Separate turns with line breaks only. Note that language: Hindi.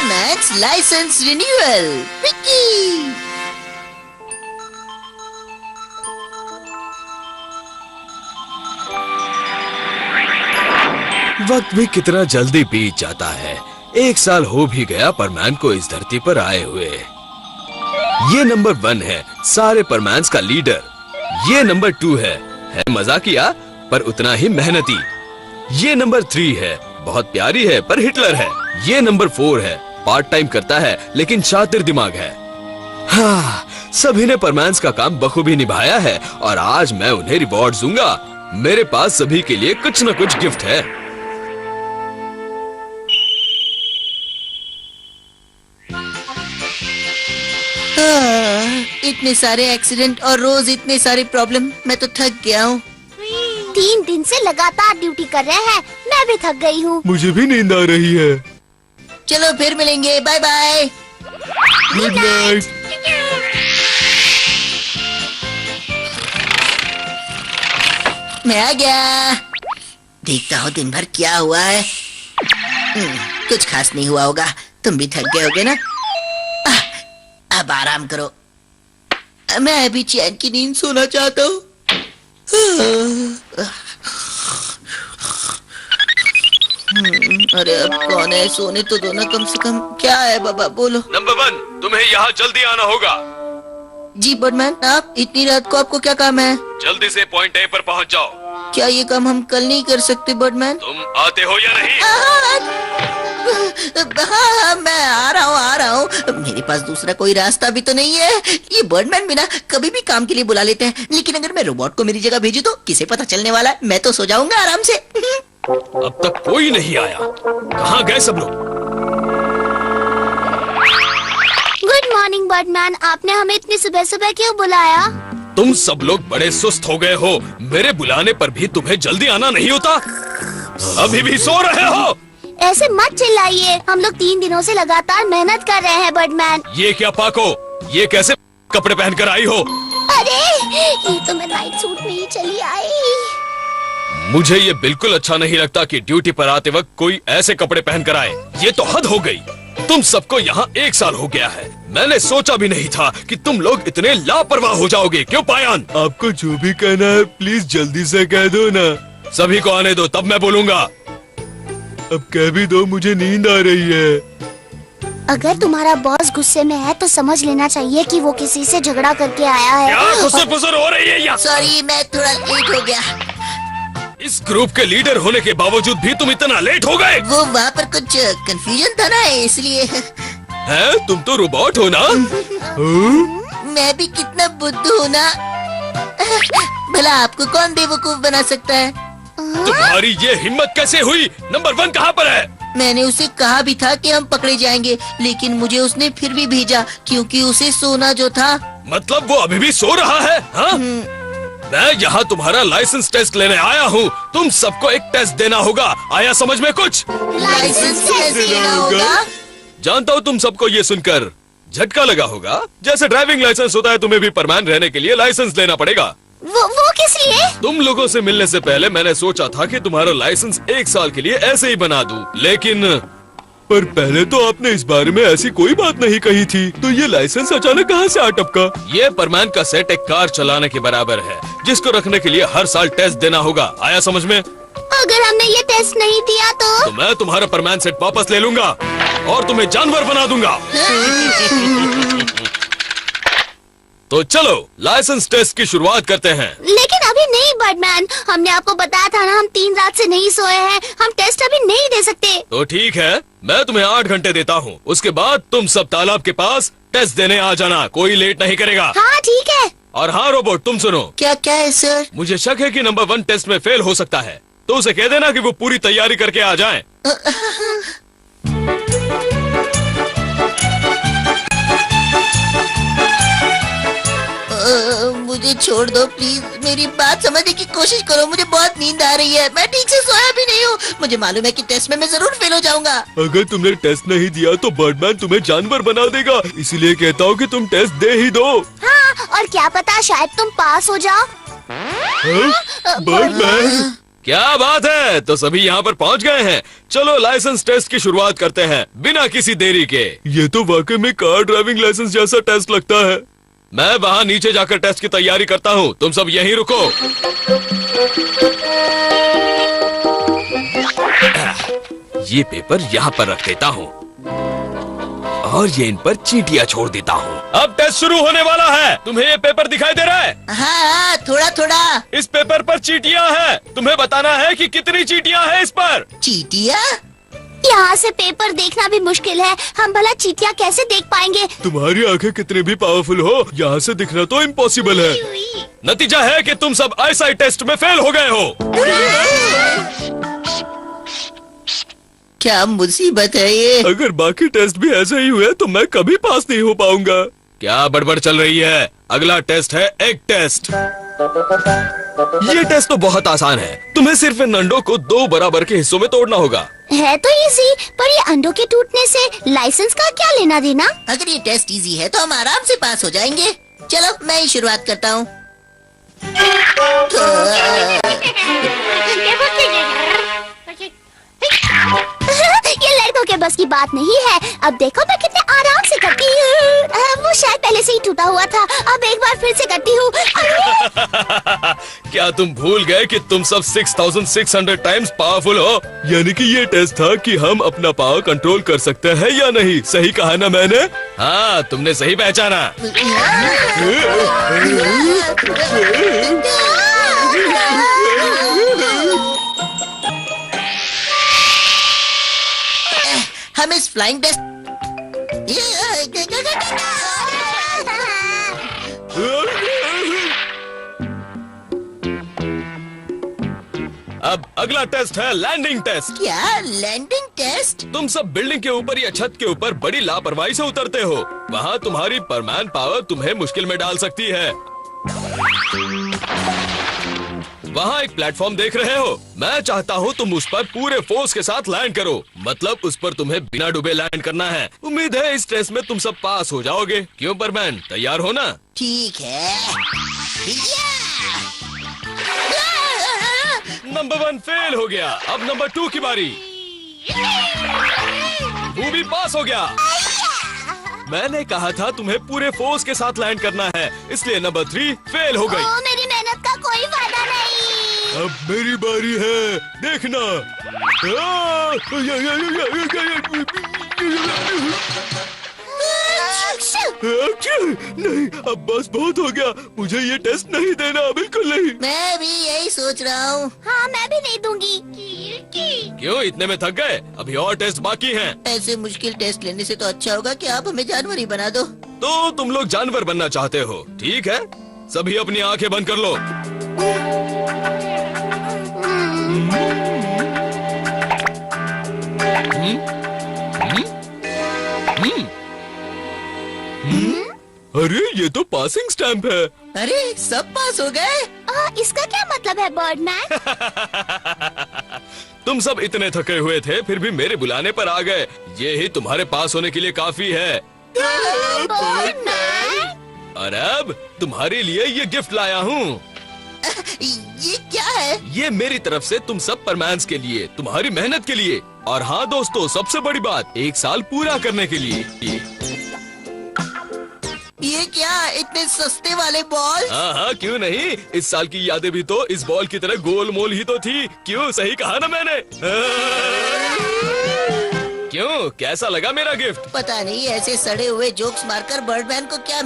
Max licence renewal. विक्की
वक्त भी कितना जल्दी बीत जाता है। 1 साल हो भी गया परमैन को इस धरती पर आए हुए। ये नंबर 1 है सारे परमैन्स का लीडर। ये नंबर 2 है मजाकिया पर उतना ही मेहनती। ये नंबर 3 है, बहुत प्यारी है पर हिटलर है। ये नंबर 4 है, पार्ट टाइम करता है लेकिन शातिर दिमाग है। हाँ, सभी ने परमैन्स का काम बखूबी निभाया है और आज मैं उन्हें रिवॉर्ड दूंगा। मेरे पास सभी के लिए कुछ न कुछ गिफ्ट है।
इतने सारे एक्सीडेंट और रोज इतने सारे प्रॉब्लम, मैं तो थक गया हूँ।
3 दिन से लगातार ड्यूटी कर रहे हैं, मैं भी थक गई हूँ।
मुझे भी नींद आ रही है।
चलो फिर मिलेंगे, बाय बाय।
Good night.
मैं आ गया। देखता हूँ दिन भर क्या हुआ है। कुछ खास नहीं हुआ होगा। तुम भी थक गए होगे ना? अब आराम करो। मैं अभी चैन की नींद सोना चाहता हूँ। अरे अब कौन है? सोने तो दो ना कम से कम। क्या है बाबा, बोलो।
नंबर 1, तुम्हें यहाँ जल्दी आना होगा।
जी बर्डमैन, आप इतनी रात को आपको क्या काम है?
जल्दी से पॉइंट ए पर पहुँच जाओ।
क्या ये काम हम कल नहीं कर सकते बर्डमैन?
तुम आते हो या नहीं?
हाँ, मैं आ रहा हूँ। मेरे पास दूसरा कोई रास्ता भी तो नहीं है। ये बर्डमैन भी ना कभी भी काम के लिए बुला लेते हैं, लेकिन अगर मैं रोबोट को मेरी जगह भेजूं तो किसे पता चलने वाला है? मैं तो सो जाऊंगा आराम से।
अब तक कोई नहीं आया। कहाँ गए सब लोग?
गुड मॉर्निंग बर्डमैन, आपने हमें इतनी सुबह सुबह क्यों बुलाया?
तुम सब लोग बड़े सुस्त हो गए हो। मेरे बुलाने पर भी तुम्हें जल्दी आना नहीं होता? अभी भी सो रहे हो?
ऐसे मत चिल्लाइए, हम लोग 3 दिनों से लगातार मेहनत कर रहे हैं बर्डमैन।
ये क्या पाको, ये कैसे कपड़े पहनकर आई हो?
अरे ये तो मैं नाइट सूट में ही चली आई।
मुझे ये बिल्कुल अच्छा नहीं लगता कि ड्यूटी पर आते वक्त कोई ऐसे कपड़े पहनकर आए। ये तो हद हो गई। तुम सबको यहाँ 1 साल हो गया है। मैंने सोचा भी नहीं था कि तुम लोग इतने लापरवाह हो जाओगे। क्यों पायान? आपको जो भी कहना है प्लीज जल्दी से कह दो ना। सभी को आने दो, तब मैं बोलूँगा। अब कह भी दो, मुझे नींद आ रही है।
अगर तुम्हारा बॉस गुस्से में है तो समझ लेना चाहिए कि वो किसी से झगड़ा करके आया है।
क्या गुस्से हो रही है?
सॉरी, मैं थोड़ा लेट हो गया।
इस ग्रुप के लीडर होने के बावजूद भी तुम इतना लेट हो गए?
वो वहाँ पर कुछ कंफ्यूजन था ना, इसलिए।
हैं? तुम तो रोबोट हो ना?
मैं भी कितना बुद्धू हूँ ना। भला आपको कौन बेवकूफ बना सकता है?
तुम्हारी ये हिम्मत कैसे हुई? नंबर 1 कहाँ पर है?
मैंने उसे कहा भी था कि हम पकड़े जाएंगे, लेकिन मुझे उसने फिर भी भेजा क्योंकि उसे सोना जो था।
मतलब वो अभी भी सो रहा है? हाँ? मैं यहाँ तुम्हारा लाइसेंस टेस्ट लेने आया हूँ। तुम सबको एक टेस्ट देना होगा। आया समझ में कुछ?
लाइसेंस कैसे लेना होगा?
जानता हूँ तुम सबको ये सुनकर झटका लगा होगा। जैसे ड्राइविंग लाइसेंस होता है, तुम्हें भी परमैन रहने के लिए लाइसेंस लेना पड़ेगा।
वो किस लिए?
तुम लोगों से मिलने से पहले मैंने सोचा था कि तुम्हारा लाइसेंस 1 साल के लिए ऐसे ही बना दूं, लेकिन पर पहले तो आपने इस बारे में ऐसी कोई बात नहीं कही थी, तो ये लाइसेंस अचानक कहाँ से आ टपका? ये परमैन का सेट एक कार चलाने के बराबर है, जिसको रखने के लिए हर साल टेस्ट देना होगा। आया समझ में?
अगर हमने ये टेस्ट नहीं दिया तो
मैं तुम्हारा परमैन सेट वापस ले लूंगा और तुम्हें जानवर बना दूंगा। तो चलो लाइसेंस टेस्ट की शुरुआत करते हैं।
लेकिन अभी नहीं बर्डमैन, हमने आपको बताया था ना, हम 3 रात से नहीं सोए हैं। हम टेस्ट अभी नहीं दे सकते।
तो ठीक है, मैं तुम्हें 8 घंटे देता हूँ। उसके बाद तुम सब तालाब के पास टेस्ट देने आ जाना। कोई लेट नहीं करेगा।
हाँ ठीक है।
और हाँ रोबोट, तुम सुनो।
क्या क्या है सर?
मुझे शक है कि नंबर 1 टेस्ट में फेल हो सकता है, तो उसे कह देना कि वो पूरी तैयारी करके आ जाए।
मुझे छोड़ दो प्लीज। मेरी बात समझने की कोशिश करो। मुझे बहुत नींद आ रही है। मैं ठीक से सोया भी नहीं हूँ। मुझे मालूम है कि टेस्ट में मैं जरूर फेल हो जाऊंगा।
अगर तुमने टेस्ट नहीं दिया तो बर्डमैन तुम्हें जानवर बना देगा। इसीलिए कहता हूँ कि तुम टेस्ट दे ही दो।
हाँ, और क्या पता शायद तुम पास हो जाओ।
बर्डमैन, क्या बात है, तो सभी यहाँ पर पहुँच गए हैं। चलो लाइसेंस टेस्ट की शुरुआत करते हैं बिना किसी देरी के। ये तो वाकई में कार ड्राइविंग लाइसेंस जैसा टेस्ट लगता है। मैं वहाँ नीचे जाकर टेस्ट की तैयारी करता हूँ, तुम सब यहीं रुको। ये पेपर यहाँ पर रख देता हूँ और ये इन पर चींटियाँ छोड़ देता हूँ। अब टेस्ट शुरू होने वाला है। तुम्हें ये पेपर दिखाई दे रहा है?
हाँ, थोड़ा थोड़ा।
इस पेपर पर चींटियाँ हैं। तुम्हें बताना है कि कितनी चींटियाँ हैं इस पर।
चींटियाँ?
यहाँ से पेपर देखना भी मुश्किल है, हम भला चींटियाँ कैसे देख पाएंगे?
तुम्हारी आंखें कितनी भी पावरफुल हो, यहाँ से दिखना तो इम्पॉसिबल है। नतीजा है कि तुम सब आईसाइट टेस्ट में फेल हो गए हो।
क्या मुसीबत है ये?
अगर बाकी टेस्ट भी ऐसे ही हुए तो मैं कभी पास नहीं हो पाऊंगा। क्या बड़बड़ चल रही है? अगला टेस्ट है एग टेस्ट। ये टेस्ट तो बहुत आसान है। तुम्हें सिर्फ इन अंडों को 2 बराबर के हिस्सों में तोड़ना होगा।
है तो इजी, पर ये अंडों के टूटने से लाइसेंस का क्या लेना देना?
अगर ये टेस्ट इजी है तो हम आराम से पास हो जाएंगे। चलो मैं ही शुरुआत करता हूँ।
ये लड़कों के बस की बात नहीं है। अब देखो मैं कितने आराम से करती हूँ। वो शायद पहले से ही टूटा हुआ था, अब एक बार फिर से करती हूँ।
क्या तुम भूल गए कि तुम सब 6600 टाइम्स पावरफुल हो? यानी कि ये टेस्ट था कि हम अपना पावर कंट्रोल कर सकते हैं या नहीं। सही कहा ना मैंने? हाँ, तुमने सही पहचाना।
हम इस फ्लाइंग टेस्ट
अब अगला टेस्ट है लैंडिंग टेस्ट।
क्या लैंडिंग टेस्ट?
तुम सब बिल्डिंग के ऊपर या छत के ऊपर बड़ी लापरवाही से उतरते हो। वहाँ तुम्हारी परमैन पावर तुम्हें मुश्किल में डाल सकती है। वहाँ एक प्लेटफॉर्म देख रहे हो? मैं चाहता हूँ तुम उस पर पूरे फोर्स के साथ लैंड करो। मतलब उस पर तुम्हें बिना डूबे लैंड करना है। उम्मीद है इस टेस्ट में तुम सब पास हो जाओगे। क्यों परमैन, तैयार हो ना?
ठीक है।
नंबर 1 फेल हो गया। अब नंबर 2 की बारी। वो भी पास हो गया। मैंने कहा था तुम्हें पूरे फोर्स के साथ लैंड करना है, इसलिए नंबर 3 फेल हो गई।
मेरी मेहनत का कोई फायदा नहीं।
अब मेरी बारी है, देखना। नहीं, अब बस बहुत हो गया। मुझे ये टेस्ट नहीं देना, बिल्कुल नहीं।
मैं भी यही सोच रहा हूँ।
हाँ, मैं भी नहीं दूंगी।
क्यों, इतने में थक गए? अभी और टेस्ट बाकी हैं।
ऐसे मुश्किल टेस्ट लेने से तो अच्छा होगा कि आप हमें जानवर ही बना दो।
तो तुम लोग जानवर बनना चाहते हो? ठीक है, सभी अपनी आंखें बंद कर लो। अरे ये तो पासिंग स्टैंप है।
अरे सब पास हो गए।
इसका क्या मतलब है बर्डमैन?
तुम सब इतने थके हुए थे फिर भी मेरे बुलाने पर आ गए। ये ही तुम्हारे पास होने के लिए काफी है। और अब तुम्हारे लिए ये गिफ्ट लाया हूँ।
ये क्या है?
ये मेरी तरफ से तुम सब परमैन्स के लिए, तुम्हारी मेहनत के लिए। और हाँ दोस्तों, सबसे बड़ी बात, 1 साल पूरा करने के लिए।
ये क्या, इतने सस्ते वाले बॉल?
हाँ, क्यों नहीं। इस साल की यादें भी तो इस बॉल की तरह गोल मोल ही तो थी। क्यों, सही कहा ना मैंने? क्यों, कैसा लगा मेरा गिफ्ट?
पता नहीं ऐसे सड़े हुए जोक्स मारकर बर्डमैन को क्या